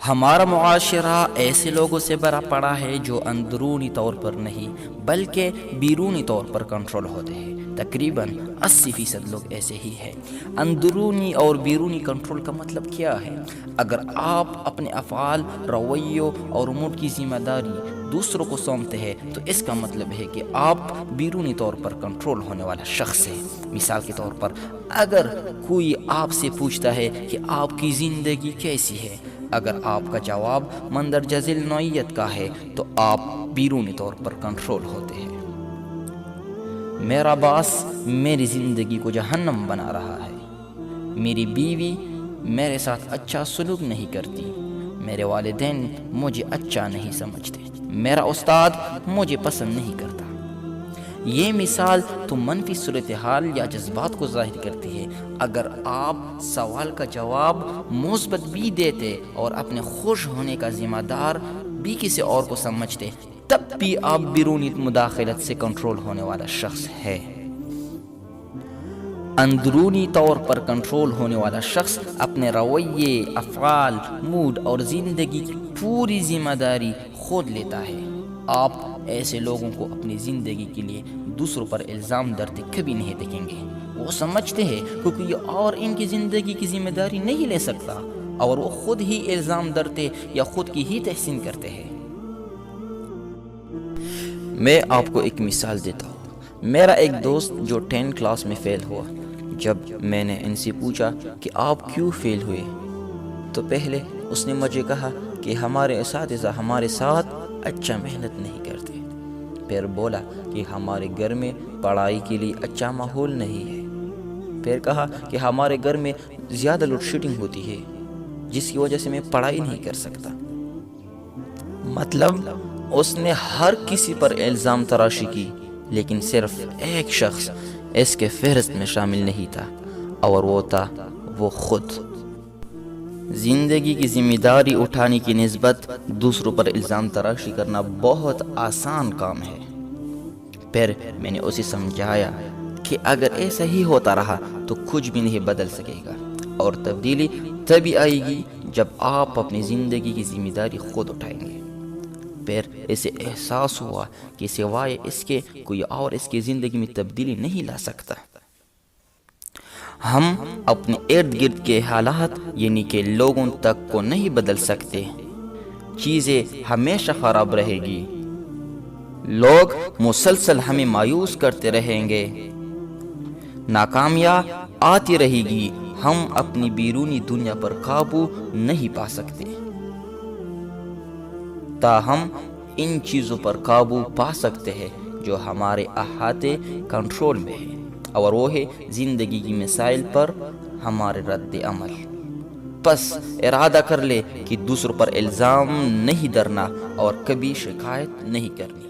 ہمارا معاشرہ ایسے لوگوں سے بھرا پڑا ہے جو اندرونی طور پر نہیں بلکہ بیرونی طور پر کنٹرول ہوتے ہیں۔ تقریباً 80% لوگ ایسے ہی ہیں۔ اندرونی اور بیرونی کنٹرول کا مطلب کیا ہے؟ اگر آپ اپنے افعال، رویوں اور موڈ کی ذمہ داری دوسروں کو سونپتے ہیں تو اس کا مطلب ہے کہ آپ بیرونی طور پر کنٹرول ہونے والا شخص ہے۔ مثال کے طور پر اگر کوئی آپ سے پوچھتا ہے کہ آپ کی زندگی کیسی ہے، اگر آپ کا جواب مندرجہ ذیل نوعیت کا ہے تو آپ بیرونی طور پر کنٹرول ہوتے ہیں۔ میرا باس میری زندگی کو جہنم بنا رہا ہے، میری بیوی میرے ساتھ اچھا سلوک نہیں کرتی، میرے والدین مجھے اچھا نہیں سمجھتے، میرا استاد مجھے پسند نہیں کرتا۔ یہ مثال تو منفی صورتحال یا جذبات کو ظاہر کرتی ہے۔ اگر آپ سوال کا جواب مثبت بھی دیتے اور اپنے خوش ہونے کا ذمہ دار بھی کسی اور کو سمجھتے تب بھی آپ بیرونی مداخلت سے کنٹرول ہونے والا شخص ہے۔ اندرونی طور پر کنٹرول ہونے والا شخص اپنے رویے، افعال، موڈ اور زندگی کی پوری ذمہ داری خود لیتا ہے۔ آپ ایسے لوگوں کو اپنی زندگی کے لیے دوسروں پر الزام ڈالتے کبھی نہیں دیکھیں گے۔ وہ سمجھتے ہیں کہ کوئی اور ان کی زندگی کی ذمہ داری نہیں لے سکتا اور وہ خود ہی الزام ڈالتے یا خود کی ہی تحسین کرتے ہیں۔ میں آپ کو ایک مثال دیتا ہوں۔ میرا ایک دوست جو 10 کلاس میں فیل ہوا، جب میں نے ان سے پوچھا کہ آپ کیوں فیل ہوئے تو پہلے اس نے مجھے کہا کہ ہمارے اساتذہ ہمارے ساتھ اچھا محنت نہیں کرتے، پھر بولا کہ ہمارے گھر میں پڑھائی کے لیے اچھا ماحول نہیں ہے، پھر کہا کہ ہمارے گھر میں زیادہ لوڈ شیڈنگ ہوتی ہے جس کی وجہ سے میں پڑھائی نہیں کر سکتا۔ مطلب اس نے ہر کسی پر الزام تراشی کی، لیکن صرف ایک شخص اس کے فہرست میں شامل نہیں تھا اور وہ تھا وہ خود۔ زندگی کی ذمہ داری اٹھانے کی نسبت دوسروں پر الزام تراشی کرنا بہت آسان کام ہے۔ پھر میں نے اسے سمجھایا کہ اگر ایسا ہی ہوتا رہا تو کچھ بھی نہیں بدل سکے گا، اور تبدیلی تبھی آئے گی جب آپ اپنی زندگی کی ذمہ داری خود اٹھائیں گے۔ پھر اسے احساس ہوا کہ سوائے اس کے کوئی اور اس کی زندگی میں تبدیلی نہیں لا سکتا۔ ہم اپنے ارد گرد کے حالات یعنی کہ لوگوں تک کو نہیں بدل سکتے، چیزیں ہمیشہ خراب رہے گی، لوگ مسلسل ہمیں مایوس کرتے رہیں گے، ناکامیاں آتی رہے گی، ہم اپنی بیرونی دنیا پر قابو نہیں پا سکتے۔ تاہم ان چیزوں پر قابو پا سکتے ہیں جو ہمارے احاطے کنٹرول میں ہے، اور وہ ہے زندگی کی مسائل پر ہمارے رد عمل۔ بس ارادہ کر لے کہ دوسروں پر الزام نہیں ڈالنا اور کبھی شکایت نہیں کرنی۔